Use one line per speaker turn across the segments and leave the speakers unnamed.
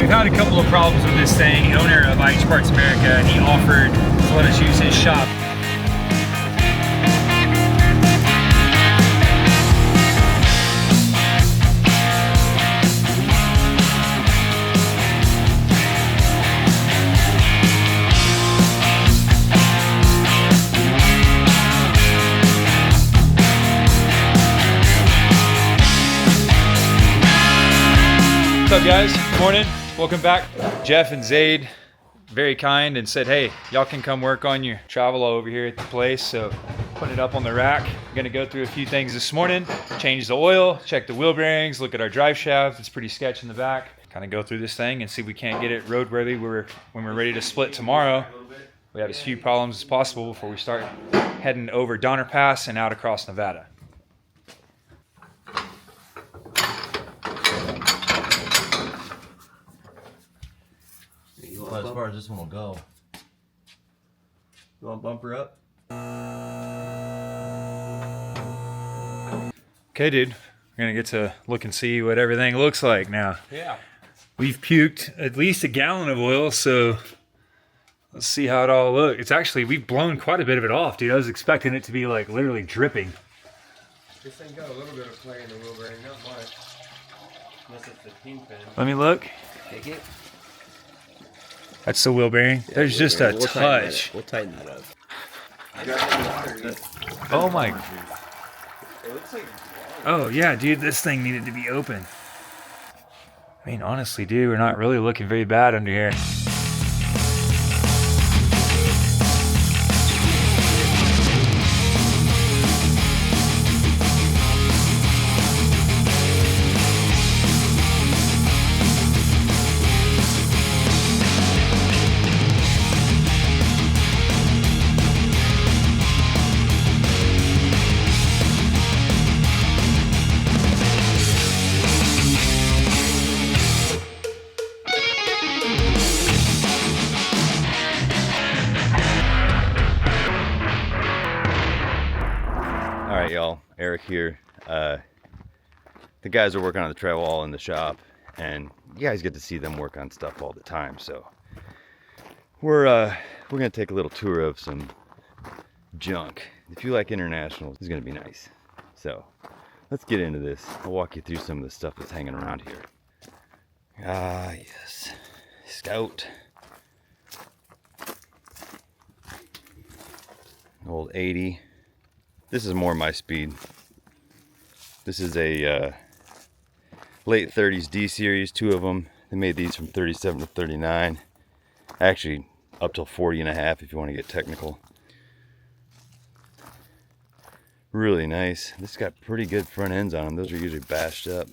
we've had a couple of problems with this thing. The owner of IH Parts America, he offered to let us use his shop. What's up, guys? Morning. Welcome back. Jeff and Zaid, very kind, and said, hey, y'all can come work on your travel over here at the place. So putting it up on the rack. I'm gonna go through a few things this morning, change the oil, check the wheel bearings, look at our drive shaft. It's pretty sketch in the back. Kind of go through this thing and see if we can't get it roadworthy when we're ready to split tomorrow. We have as few problems as possible before we start heading over Donner Pass and out across Nevada.
Well, as far as this one will go. You want bumper up?
Okay, dude. We're gonna get to look and see what everything looks like now.
Yeah.
We've puked at least a gallon of oil, so let's see how it all looks. It's actually, we've blown quite a bit of it off, dude. I was expecting it to be like literally dripping.
This thing got a little bit of play in the wheel bearing, not much. Unless it's the kingpin.
Let me look.
Take it.
That's the wheel bearing. There's just a touch.
We'll tighten that up.
Oh my.
It looks like
Oh yeah, dude, this thing needed to be open. I mean, honestly, dude, we're not really looking very bad under here.
Alright, y'all, Eric here. The guys are working on the trail wall in the shop, and you guys get to see them work on stuff all the time, so we're gonna take a little tour of some junk. If you like international, it's gonna be nice. So let's get into this. I'll walk you through some of the stuff that's hanging around here. Ah, yes, Scout. Old 80. This is more my speed. This is a late 30s D series, two of them. They made these from 37 to 39. Actually, up till 40 and a half if you want to get technical. Really nice. This got pretty good front ends on them. Those are usually bashed up.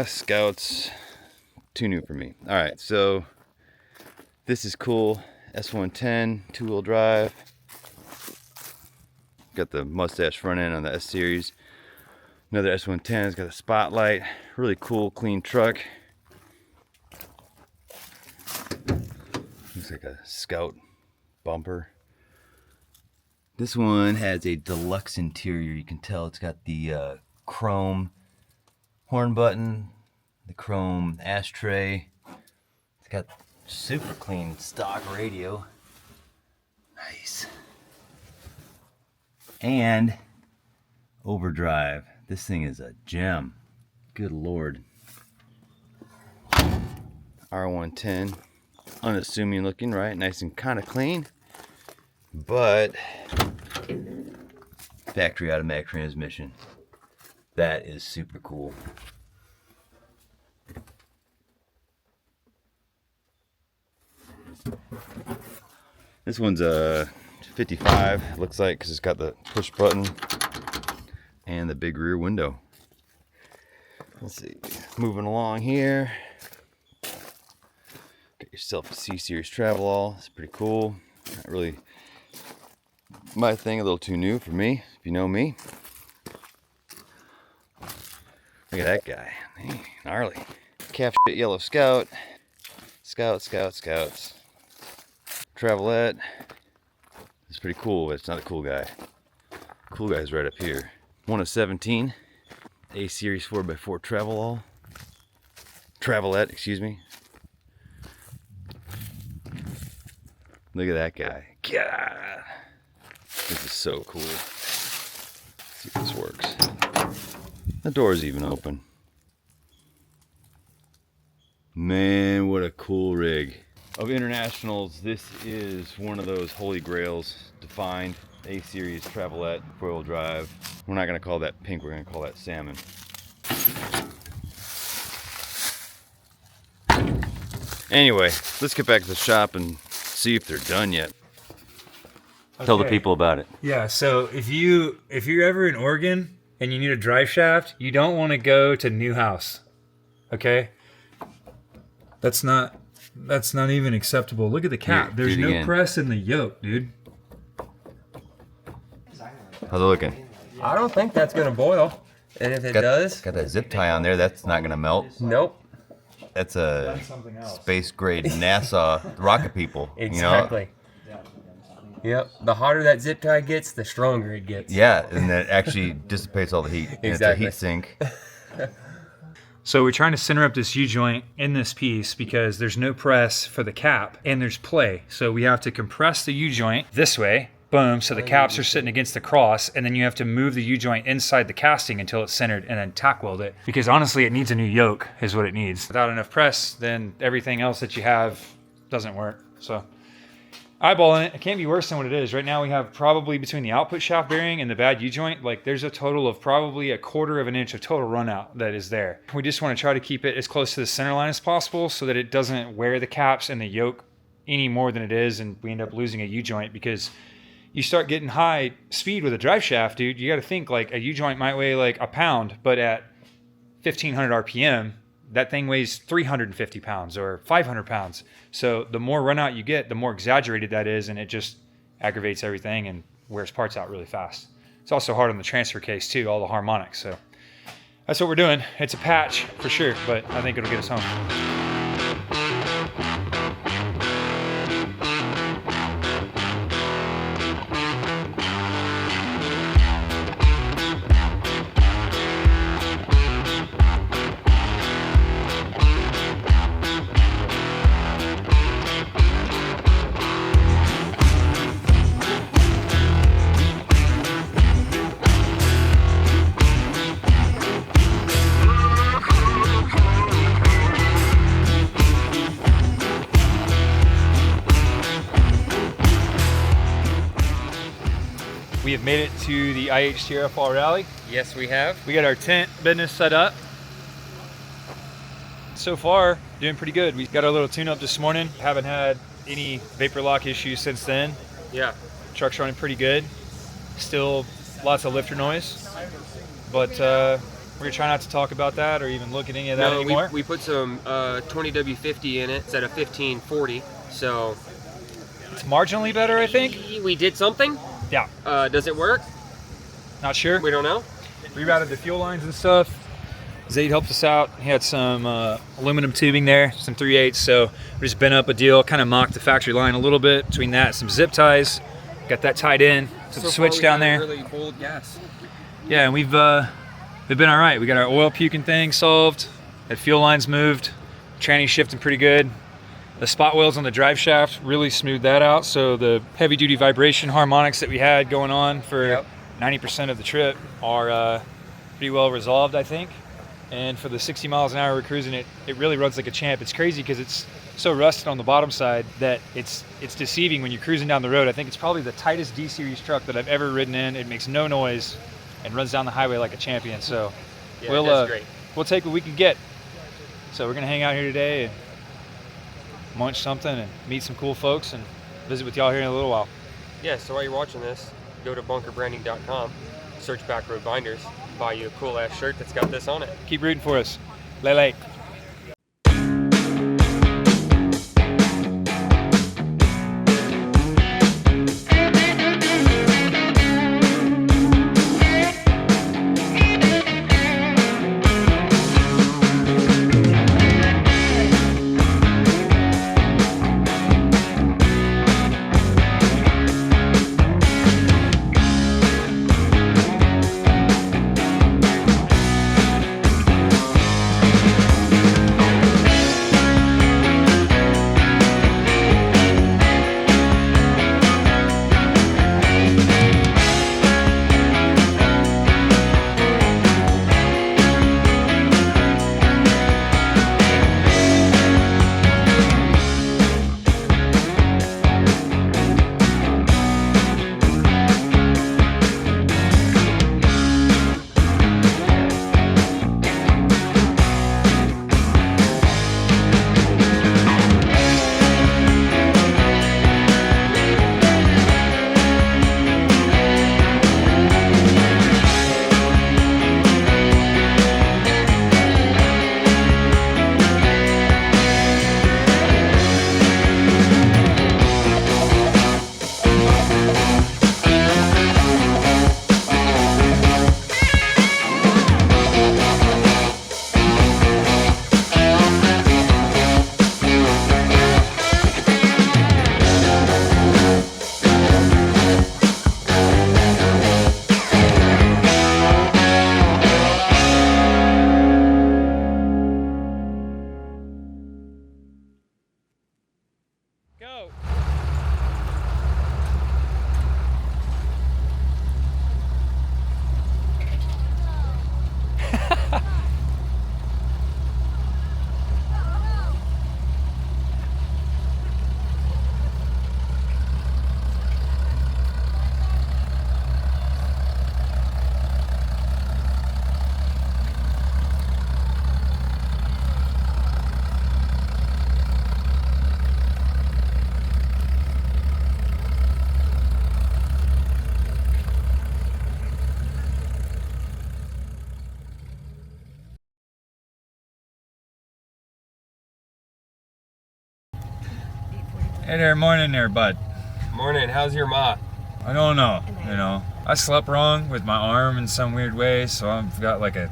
Scouts, too new for me. All right, so this is cool. S110, two-wheel drive. Got the mustache front end on the S series. Another S110, it's got a spotlight. Really cool, clean truck. Looks like a Scout bumper. This one has a deluxe interior. You can tell it's got the chrome horn button, the chrome ashtray. It's got super clean stock radio. Nice. And overdrive. This thing is a gem. Good Lord. R110. Unassuming looking, right? Nice and kind of clean. But factory automatic transmission. That is super cool. This one's a 55, looks like, because it's got the push button and the big rear window. Let's see, moving along here. Get yourself a C-Series Travelall. It's pretty cool. Not really my thing, a little too new for me, if you know me. Look at that guy. Hey, gnarly. Calf shit yellow Scout. Scouts. Travelette. It's pretty cool, but it's not a cool guy. Cool guy's right up here. 1 of 17. A-Series 4x4 Travelall. travelette, excuse me. Look at that guy. God. This is so cool. Let's see if this works. The door's even open. Man, what a cool rig. Of internationals, this is one of those holy grails to find. A-series travelette, 4-wheel drive. We're not gonna call that pink, we're gonna call that salmon. Anyway, let's get back to the shop and see if they're done yet. Tell the people about it.
Yeah, so if you're ever in Oregon and you need a drive shaft, you don't want to go to Newhouse. Okay? That's not even acceptable. Look at the cap.
Here,
There's
do it
no
again.
press in the yoke, dude.
How's it looking?
I don't think that's gonna boil. And if it does,
Got that zip tie on there, that's not gonna melt.
nope.
That's a space grade NASA rocket people.
Exactly.
You know?
Yep. The hotter that zip tie gets, the stronger it gets.
Yeah, and that actually dissipates all the heat. And
Exactly.
It's a heat sink.
So we're trying to center up this U-joint in this piece because there's no press for the cap and there's play. So we have to compress the U-joint this way, boom, so the caps are sitting against the cross, and then you have to move the U-joint inside the casting until it's centered and then tack weld it. Because honestly, it needs a new yoke is what it needs. Without enough press, then everything else that you have doesn't work. So eyeballing it, it can't be worse than what it is. Right now we have probably between the output shaft bearing and the bad U-joint, like there's a total of probably 1/4 of an inch of total run out that is there. We just want to try to keep it as close to the center line as possible so that it doesn't wear the caps and the yoke any more than it is, and we end up losing a U-joint because you start getting high speed with a drive shaft, dude. You got to think like a U-joint might weigh like a pound, but at 1500 RPM, that thing weighs 350 pounds or 500 pounds. So the more run out you get, the more exaggerated that is, and it just aggravates everything and wears parts out really fast. It's also hard on the transfer case too, all the harmonics. So that's what we're doing. It's a patch for sure, but I think it'll get us home. We have made it to the IH Fall Rally.
Yes, we have.
We got our tent business set up. So far, doing pretty good. We got our little tune-up this morning. Haven't had any vapor lock issues since then.
Yeah.
Truck's running pretty good. Still lots of lifter noise. But we're gonna try not to talk about that or even look at any of that anymore.
we put some 20W50 in it instead of 1540. So
It's marginally better, I think.
we did something.
Yeah,
Does it work?
not sure.
We don't know.
Rerouted the fuel lines and stuff. Zaid helped us out. He had some aluminum tubing there, some 3/8. So we just bent up a deal, kind of mocked the factory line a little bit. Between that and some zip ties, got that tied in to the switch down there.
Really bold gas.
Yeah, and we've been all right. We got our oil puking thing solved. Had fuel lines moved. Tranny's shifting pretty good. The spot wheels on the drive shaft really smoothed that out. So the heavy duty vibration harmonics that we had going on for 90% of the trip are pretty well resolved, I think. And for the 60 miles an hour we're cruising, it really runs like a champ. It's crazy because it's so rusted on the bottom side that it's deceiving when you're cruising down the road. I think it's probably the tightest D-Series truck that I've ever ridden in. It makes no noise and runs down the highway like a champion. So
Yeah, that's great.
we'll take what we can get. So we're gonna hang out here today and munch something and meet some cool folks and visit with y'all here in a little while.
Yeah, so while you're watching this, go to bunkerbranding.com, search Backroad Binders, buy you a cool ass shirt that's got this on it.
Keep rooting for us. Lele. Go. Hey there, morning there, bud.
Morning. How's your ma?
I don't know, you know. I slept wrong with my arm in some weird way, so I've got like a...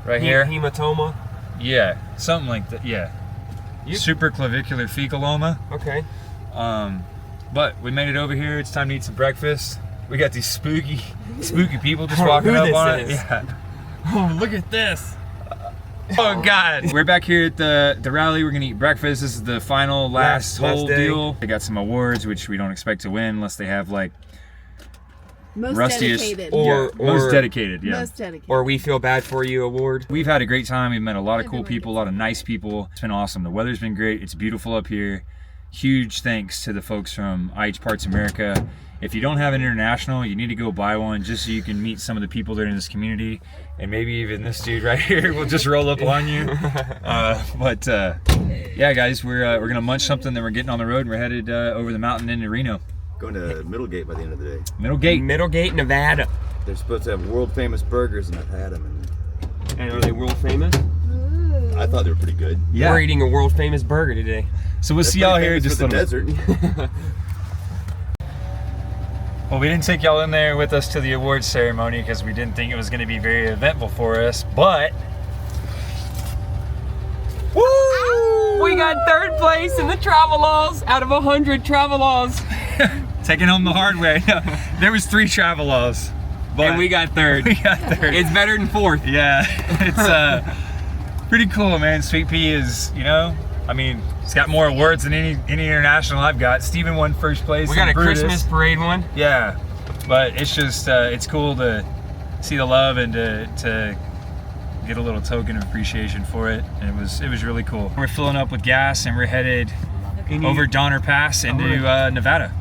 Right here?
Hematoma.
Yeah, something like that, yeah. Supraclavicular fecaloma.
Okay.
But we made it over here. It's time to eat some breakfast. We got these spooky people just walking
Who
up
this
on
is?
it. Yeah.
Oh, look at this.
Oh God. We're back here at the rally. We're gonna eat breakfast. This is the final last whole
day.
deal. They got some awards which we don't expect to win unless they have like
Most
rustiest
dedicated.
most dedicated. Yeah.
Most dedicated.
Or We Feel Bad For You award.
We've had a great time. We've met a lot of cool people, a lot of nice people. It's been awesome. The weather's been great. It's beautiful up here. Huge thanks to the folks from IH Parts America. If you don't have an international, you need to go buy one just so you can meet some of the people that are in this community. And maybe even this dude right here will just roll up on you. Yeah, guys, we're gonna munch something, then we're getting on the road and we're headed over the mountain into Reno.
Going to Middlegate by the end of the day.
Middlegate, Nevada.
They're supposed to have world famous burgers, and I've had them.
And are they world famous?
And I thought they were pretty good.
Yeah.
We're eating a world famous burger today.
So we'll see y'all here in just a
the
little bit.
desert.
Well, we didn't take y'all in there with us to the awards ceremony because we didn't think it was going to be very eventful for us, but... Woo!
We got third place in the Travelodge out of 100 Travelodge.
Taking home the hard way. No, there was 3 Travelodges, but
And we got third.
we got third.
It's better than fourth.
Yeah, it's pretty cool, man. Sweet Pea is, you know, I mean, it's got more awards than any international I've got. Steven won first place.
We got
in
a
Brutus.
Christmas parade one.
Yeah, but it's just it's cool to see the love and to get a little token of appreciation for it. And it was really cool. We're filling up with gas and we're headed over Donner Pass into Nevada.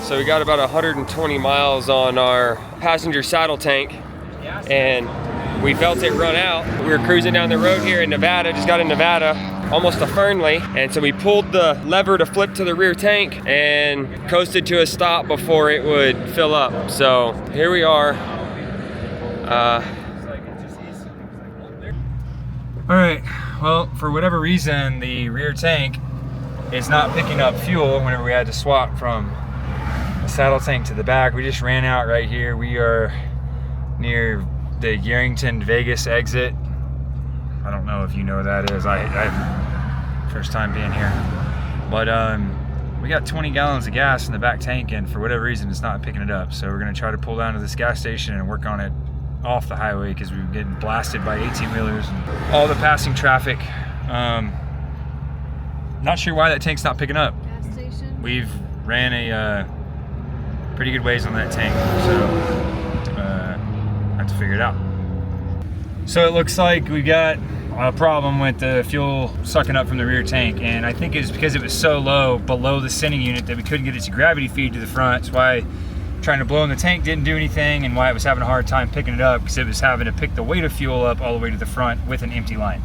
So we got about 120 miles on our passenger saddle tank, and we felt it run out. We were cruising down the road here in Nevada, just got in Nevada, almost to Fernley, and so we pulled the lever to flip to the rear tank and coasted to a stop before it would fill up. So here we are.
All right, well, for whatever reason, the rear tank is not picking up fuel whenever we had to swap from the saddle tank to the back. We just ran out right here. We are near the Yerington Vegas exit. I don't know if you know where that is. I first time being here. But we got 20 gallons of gas in the back tank, and for whatever reason it's not picking it up. So we're gonna try to pull down to this gas station and work on it off the highway because we were getting blasted by 18-wheelers and all the passing traffic. Not sure why that tank's not picking up.
Gas station.
We've ran a pretty good ways on that tank, so have to figure it out. So it looks like we got a problem with the fuel sucking up from the rear tank, and I think it's because it was so low below the sending unit that we couldn't get it to gravity feed to the front. That's why trying to blow in the tank didn't do anything, and why it was having a hard time picking it up, because it was having to pick the weight of fuel up all the way to the front with an empty line.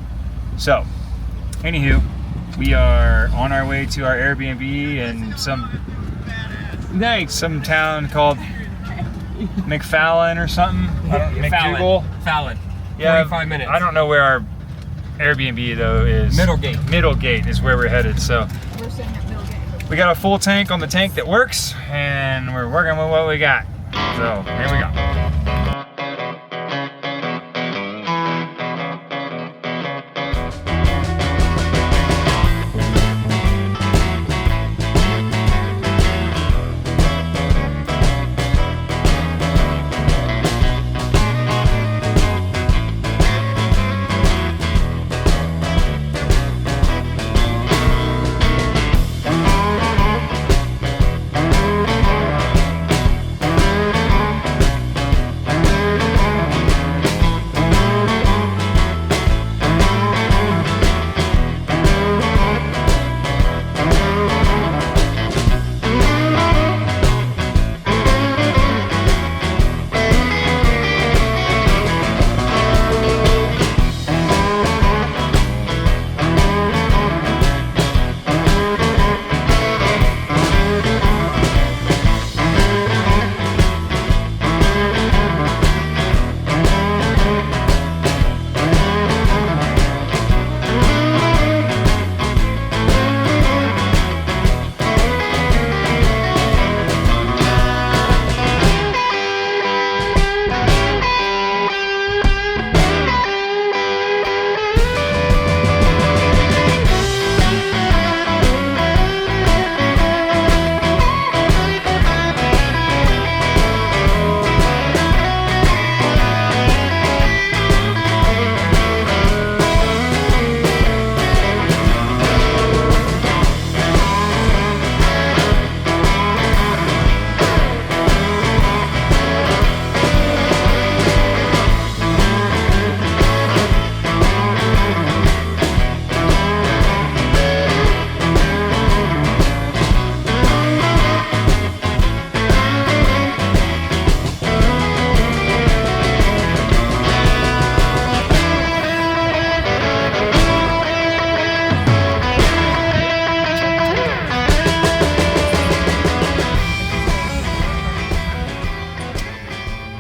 So anywho, we are on our way to our Airbnb in some town called McFallon or something. McDougal.
Fallon.
Yeah,
45 minutes.
I don't know where our Airbnb though is.
Middlegate.
Middlegate is where we're headed. So
We're sitting at Middlegate.
we got a full tank on the tank that works, and we're working with what we got. So here we go.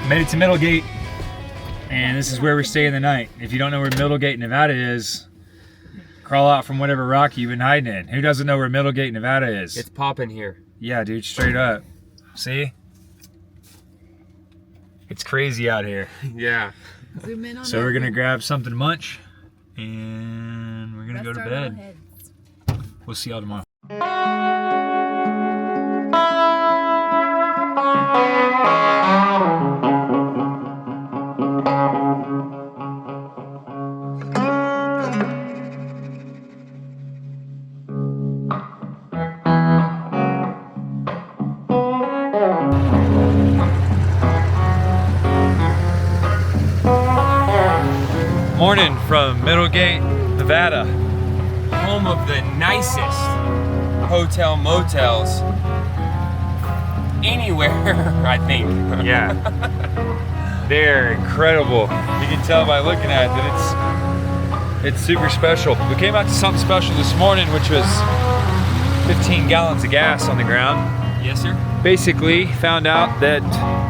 Made it to Middlegate, and this is where we're staying the night. If you don't know where Middlegate, Nevada is, crawl out from whatever rock you've been hiding in. Who doesn't know where Middlegate, Nevada is?
It's popping here.
Yeah, dude, straight up. See? It's crazy out here.
Yeah.
Zoom in on
So
that
we're gonna
one.
grab something to munch, and we're gonna
Rest
go to
our
bed.
little heads.
We'll see y'all tomorrow. Morning from Middlegate, Nevada.
Home of the nicest hotel motels anywhere, I think.
Yeah. They're incredible. You can tell by looking at it that it's super special. We came out to something special this morning, which was 15 gallons of gas on the ground.
Yes, sir.
Basically found out that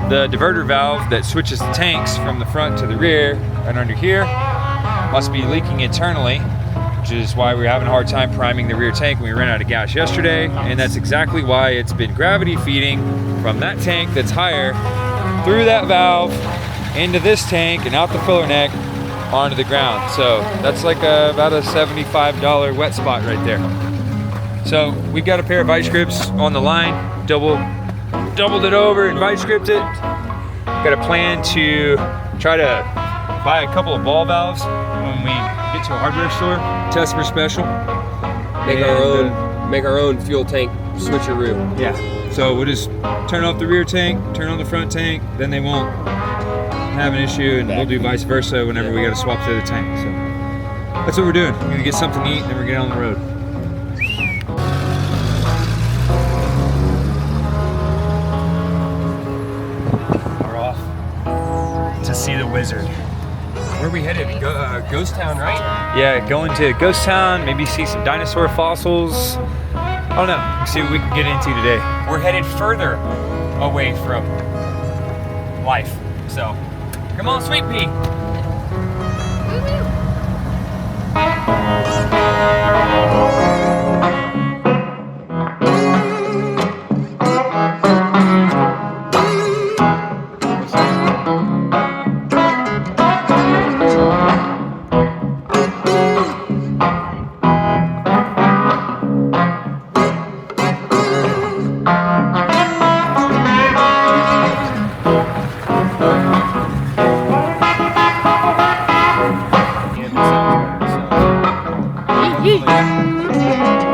the diverter valve that switches the tanks from the front to the rear and under here must be leaking internally, which is why we're having a hard time priming the rear tank when we ran out of gas yesterday. And that's exactly why it's been gravity feeding from that tank that's higher through that valve into this tank and out the filler neck onto the ground. So that's like about a $75 wet spot right there. So we've got a pair of vice grips on the line, doubled it over and vice gripped it. Got a plan to try to buy a couple of ball valves when we get to a hardware store, test for special.
Make our own fuel tank switcheroo.
Yeah. So we'll just turn off the rear tank, turn on the front tank, then they won't have an issue, and we'll do vice versa whenever we got to swap to the other tank. So that's what we're doing. We're gonna get something to eat, and then we're getting on the road. We're off to see the wizard.
Where are we headed? Ghost Town, right?
Yeah, going to Ghost Town, maybe see some dinosaur fossils. I don't know. See what we can get into today.
We're headed further away from life. So, come on, Sweet Pea.
Yeet, yeet.